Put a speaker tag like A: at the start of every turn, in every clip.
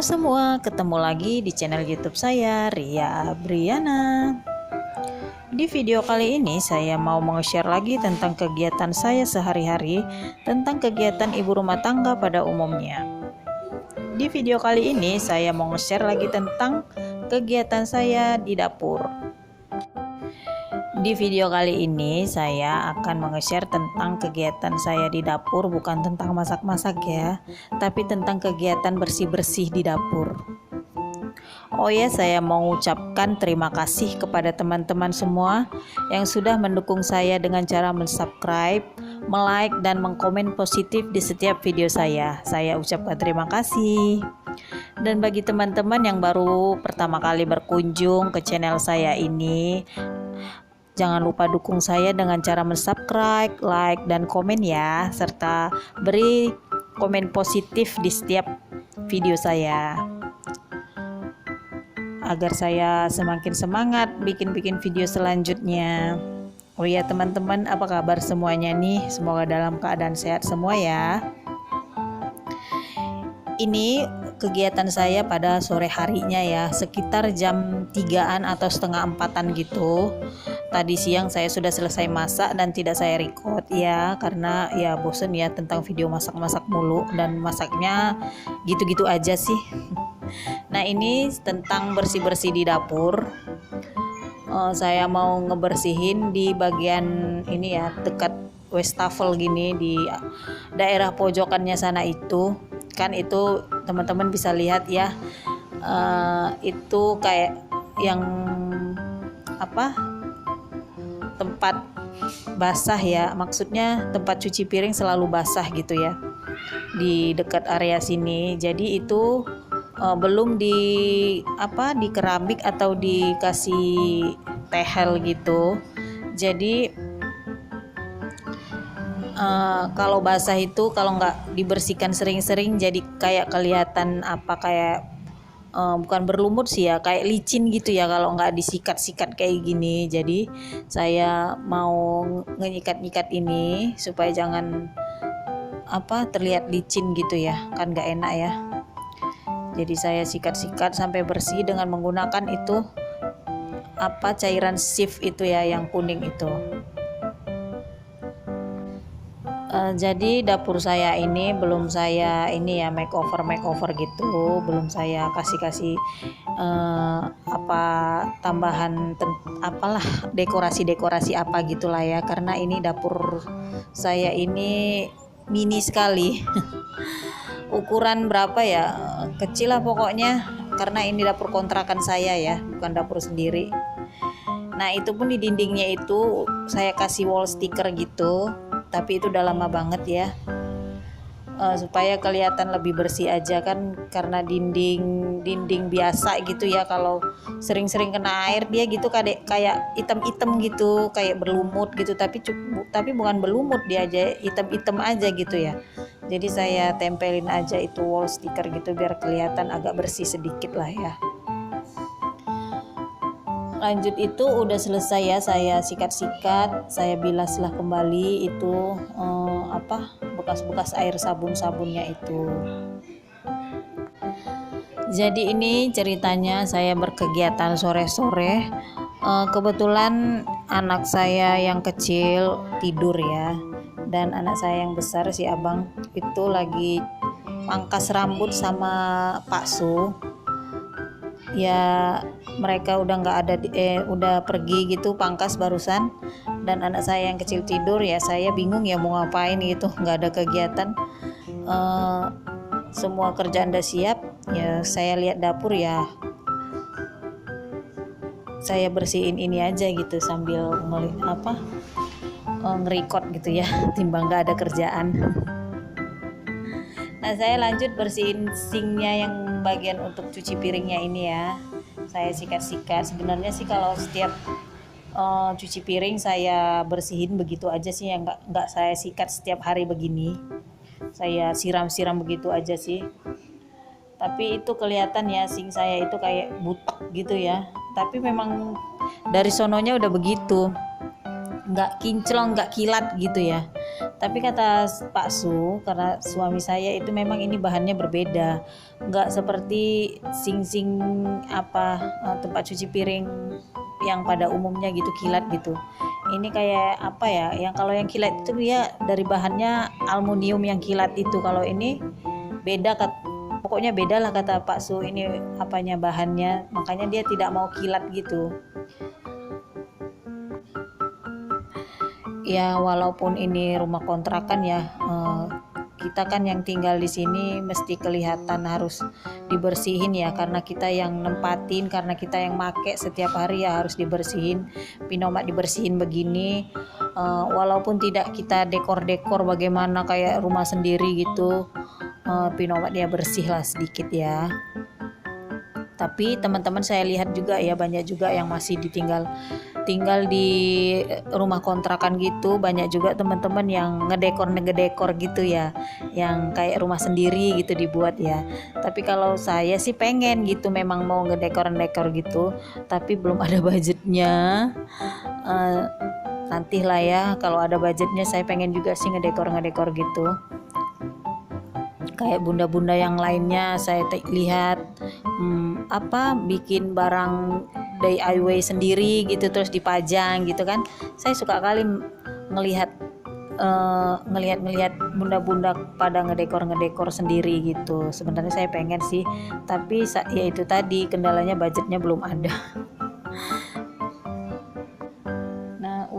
A: semua, ketemu lagi di channel YouTube saya, Ria Briana. Di video kali ini saya mau share lagi tentang kegiatan saya sehari-hari, tentang kegiatan ibu rumah tangga pada umumnya. Di video kali ini saya mau share lagi tentang kegiatan saya di dapur. Di video kali ini saya akan meng-share tentang kegiatan saya di dapur, bukan tentang masak-masak ya, tapi tentang kegiatan bersih-bersih di dapur. Oh ya, saya mau ucapkan terima kasih kepada teman-teman semua yang sudah mendukung saya dengan cara mensubscribe, like, dan mengkomen positif di setiap video saya. Saya ucapkan terima kasih. Dan bagi teman-teman yang baru pertama kali berkunjung ke channel saya ini, jangan lupa dukung saya dengan cara mensubscribe, like, dan komen ya, serta beri komen positif di setiap video saya, agar saya semakin semangat bikin video selanjutnya. Oh ya teman-teman, apa kabar semuanya nih? Semoga dalam keadaan sehat semua ya. Ini kegiatan saya pada sore harinya ya, sekitar jam 3-an atau setengah 4-an gitu. Tadi siang saya sudah selesai masak dan tidak saya record ya, karena ya bosen ya tentang video masak-masak mulu, dan masaknya gitu-gitu aja sih. Nah ini tentang bersih-bersih di dapur. Saya mau ngebersihin di bagian ini ya, dekat wastafel gini, di daerah pojokannya sana itu. Kan itu teman-teman bisa lihat ya, itu kayak yang tempat basah ya, maksudnya tempat cuci piring selalu basah gitu ya di dekat area sini. Jadi itu belum di keramik atau dikasih tehel gitu. Jadi kalau basah itu kalau nggak dibersihkan sering-sering jadi kayak kelihatan bukan berlumut sih ya, kayak licin gitu ya kalau nggak disikat-sikat kayak gini. Jadi saya mau nyikat-nyikat ini supaya jangan terlihat licin gitu ya, kan nggak enak ya. Jadi saya sikat-sikat sampai bersih dengan menggunakan itu cairan Cif itu ya, yang kuning itu. Jadi dapur saya ini belum saya makeover gitu, belum saya kasih tambahan dekorasi apa gitulah ya, karena ini dapur saya ini mini sekali. Ukuran berapa ya, kecil lah pokoknya, karena ini dapur kontrakan saya ya, bukan dapur sendiri. Nah itu pun di dindingnya itu saya kasih wall sticker gitu, tapi itu udah lama banget ya, supaya kelihatan lebih bersih aja kan, karena dinding biasa gitu ya, kalau sering-sering kena air dia gitu kayak hitam-hitam gitu, kayak berlumut gitu, tapi bukan berlumut, dia aja hitam-hitam aja gitu ya. Jadi saya tempelin aja itu wall sticker gitu biar kelihatan agak bersih sedikit lah ya. Lanjut itu udah selesai ya, saya sikat-sikat, saya bilaslah kembali itu bekas-bekas air sabunnya itu. Jadi ini ceritanya saya berkegiatan sore-sore. Kebetulan anak saya yang kecil tidur ya, dan anak saya yang besar si abang itu lagi pangkas rambut sama Pak Su. Ya mereka udah nggak ada, udah pergi gitu pangkas barusan, dan anak saya yang kecil tidur ya. Saya bingung ya mau ngapain gitu, nggak ada kegiatan. Semua kerjaan udah siap ya, saya lihat dapur ya, saya bersihin ini aja gitu sambil nge-record gitu ya, timbang nggak ada kerjaan. Nah saya lanjut bersihin sinknya yang bagian untuk cuci piringnya ini ya, saya sikat-sikat. Sebenarnya sih kalau setiap cuci piring saya bersihin begitu aja sih ya, nggak saya sikat setiap hari begini, saya siram-siram begitu aja sih. Tapi itu kelihatan ya sink saya itu kayak butek gitu ya, tapi memang dari sononya udah begitu, nggak kinclong, nggak kilat gitu ya. Tapi kata Pak Su, karena suami saya itu memang ini bahannya berbeda, nggak seperti sing-sing tempat cuci piring yang pada umumnya gitu, kilat gitu. Ini kayak apa ya, yang kalau yang kilat itu dia dari bahannya aluminium yang kilat itu. Kalau ini beda, pokoknya beda lah kata Pak Su, ini bahannya, makanya dia tidak mau kilat gitu. Ya walaupun ini rumah kontrakan ya, kita kan yang tinggal di sini mesti kelihatan harus dibersihin ya, karena kita yang nempatin, karena kita yang make setiap hari ya harus dibersihin. Pinomat dibersihin begini, walaupun tidak kita dekor-dekor bagaimana kayak rumah sendiri gitu, Pinomat ya bersih lah sedikit ya. Tapi teman-teman saya lihat juga ya, banyak juga yang masih tinggal di rumah kontrakan gitu, banyak juga teman-teman yang ngedekor gitu ya, yang kayak rumah sendiri gitu dibuat ya. Tapi kalau saya sih pengen gitu, memang mau ngedekor gitu, tapi belum ada budgetnya. Nantilah ya kalau ada budgetnya, saya pengen juga sih ngedekor gitu. Kayak bunda-bunda yang lainnya saya lihat bikin barang DIY sendiri gitu, terus dipajang gitu kan. Saya suka kali ngelihat bunda-bunda pada ngedekor sendiri gitu. Sebenarnya saya pengen sih, tapi ya itu tadi kendalanya, budgetnya belum ada.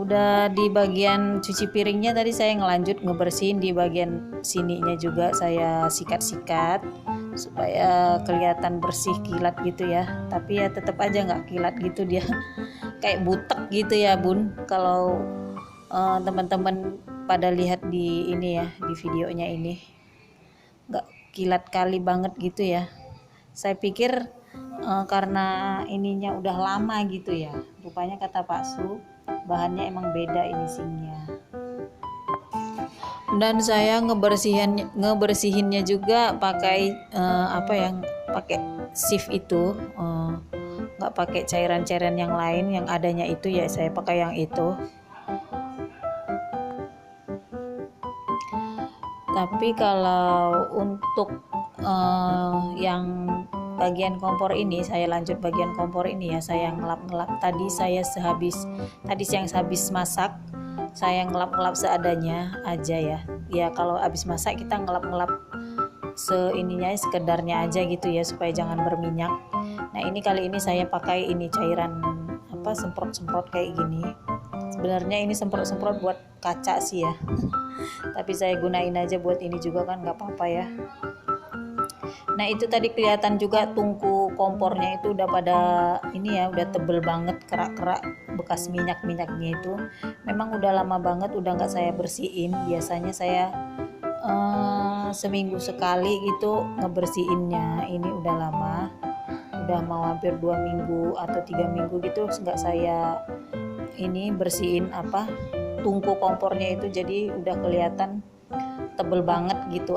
A: Udah di bagian cuci piringnya tadi saya ngelanjut ngebersihin di bagian sininya juga, saya sikat-sikat supaya kelihatan bersih, kilat gitu ya. Tapi ya tetap aja nggak kilat gitu, dia kayak butek gitu ya Bun. Kalau teman-teman pada lihat di ini ya, di videonya ini nggak kilat kali banget gitu ya. Saya pikir karena ininya udah lama gitu ya, rupanya kata Pak Su bahannya emang beda ini singnya. Dan saya ngebersihinnya juga pakai pakai sieve itu, nggak pakai cairan-cairan yang lain, yang adanya itu ya saya pakai yang itu. Tapi kalau untuk yang bagian kompor ini, saya lanjut bagian kompor ini ya, saya ngelap tadi. Siang sehabis masak saya ngelap seadanya aja ya. Ya kalau habis masak kita ngelap sekedarnya aja gitu ya, supaya jangan berminyak. Nah ini kali ini saya pakai ini cairan semprot kayak gini. Sebenarnya ini semprot buat kaca sih ya, tapi saya gunain aja buat ini juga kan, nggak apa-apa ya. Nah itu tadi kelihatan juga tungku kompornya itu udah pada ini ya, udah tebel banget, kerak-kerak bekas minyaknya itu. Memang udah lama banget udah nggak saya bersihin. Biasanya saya seminggu sekali gitu ngebersihinnya. Ini udah lama, udah mau hampir 2 minggu atau 3 minggu gitu nggak saya ini bersihin tungku kompornya itu. Jadi udah kelihatan tebel banget gitu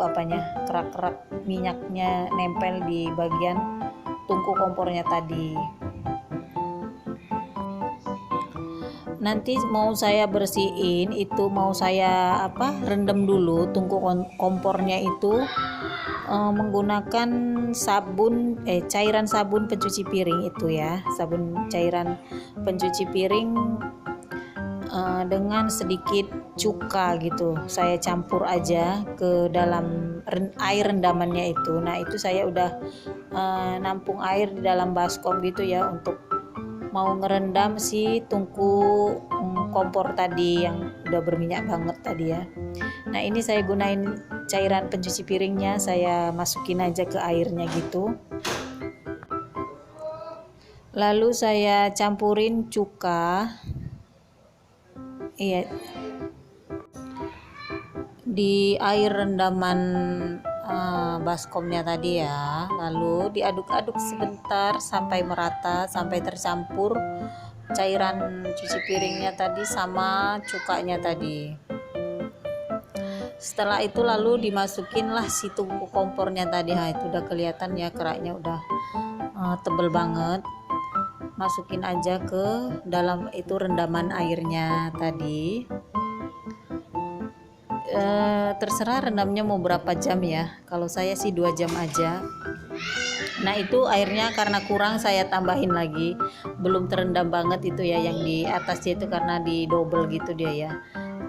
A: kerak-kerak minyaknya nempel di bagian tungku kompornya tadi. Nanti mau saya bersihin itu, mau saya rendam dulu tungku kompornya itu menggunakan cairan sabun pencuci piring itu ya, sabun cairan pencuci piring dengan sedikit cuka gitu, saya campur aja ke dalam air rendamannya itu. Nah itu saya udah nampung air di dalam baskom gitu ya, untuk mau ngerendam si tungku kompor tadi yang udah berminyak banget tadi ya. Nah ini saya gunain cairan pencuci piringnya, saya masukin aja ke airnya gitu, lalu saya campurin cuka di air rendaman baskomnya tadi ya. Lalu diaduk-aduk sebentar sampai merata, sampai tercampur cairan cuci piringnya tadi sama cukanya tadi. Setelah itu lalu dimasukinlah si tungku kompornya tadi. Itu udah kelihatan ya, keraknya udah tebel banget. Masukin aja ke dalam itu rendaman airnya tadi. terserah rendamnya mau berapa jam ya. Kalau saya sih 2 jam aja. Nah itu airnya karena kurang saya tambahin lagi, belum terendam banget itu ya, yang di atasnya itu karena di double gitu dia ya.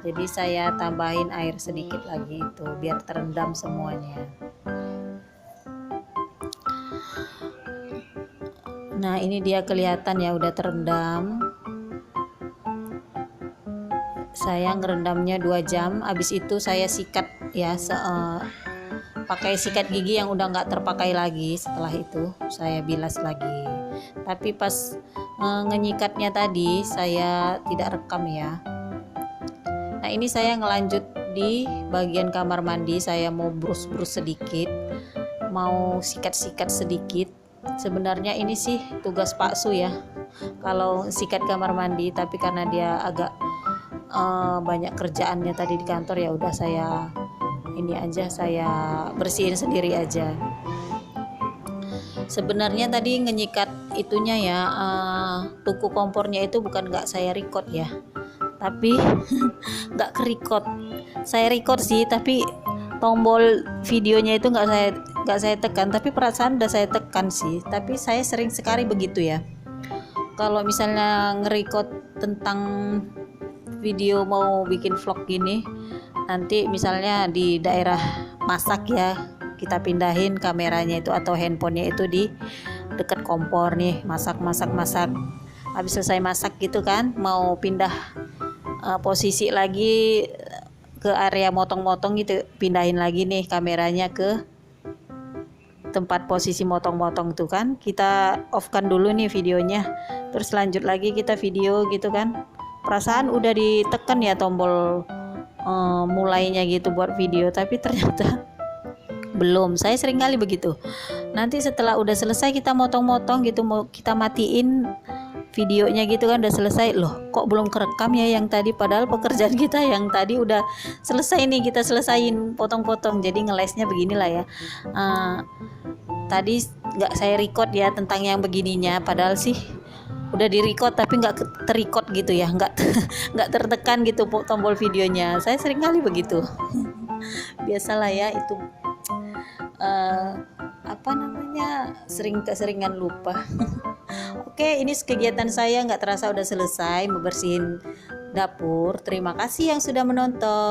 A: Jadi saya tambahin air sedikit lagi itu biar terendam semuanya. Nah ini dia kelihatan ya udah terendam. Saya ngerendamnya 2 jam, habis itu saya sikat ya, pakai sikat gigi yang udah nggak terpakai lagi. Setelah itu saya bilas lagi, tapi pas ngenyikatnya tadi saya tidak rekam ya. Nah ini saya ngelanjut di bagian kamar mandi, saya mau brus-brus sedikit, mau sikat-sikat sedikit. Sebenarnya ini sih tugas Pak Su ya, kalau sikat kamar mandi, tapi karena dia agak banyak kerjaannya tadi di kantor, ya udah saya ini aja, saya bersihin sendiri aja. Sebenarnya tadi ngenyikat itunya ya, tuku kompornya itu bukan nggak saya record ya, tapi nggak kerecord. Saya record sih, tapi tombol videonya itu nggak saya tekan, tapi perasaan udah saya tekan sih. Tapi saya sering sekali begitu ya, kalau misalnya nge-record tentang video mau bikin vlog gini, nanti misalnya di daerah masak ya, kita pindahin kameranya itu atau handphonenya itu di deket kompor nih, masak. Habis selesai masak gitu kan, mau pindah posisi lagi ke area motong-motong gitu, pindahin lagi nih kameranya ke tempat posisi motong-motong tuh kan, kita off kan dulu nih videonya, terus lanjut lagi kita video gitu kan. Perasaan udah ditekan ya tombol mulainya gitu buat video, tapi ternyata belum. Saya sering kali begitu, nanti setelah udah selesai kita motong-motong gitu, mau kita matiin videonya gitu kan, udah selesai, loh kok belum kerekam ya yang tadi, padahal pekerjaan kita yang tadi udah selesai nih, kita selesain potong-potong. Jadi ngelesnya beginilah ya, tadi nggak saya record ya tentang yang begininya, padahal sih udah di record tapi nggak terrecord gitu ya, nggak tertekan gitu tombol videonya. Saya sering kali begitu. Biasalah ya itu, keseringan lupa. Oke, ini kegiatan saya nggak terasa udah selesai membersihin dapur. Terima kasih yang sudah menonton.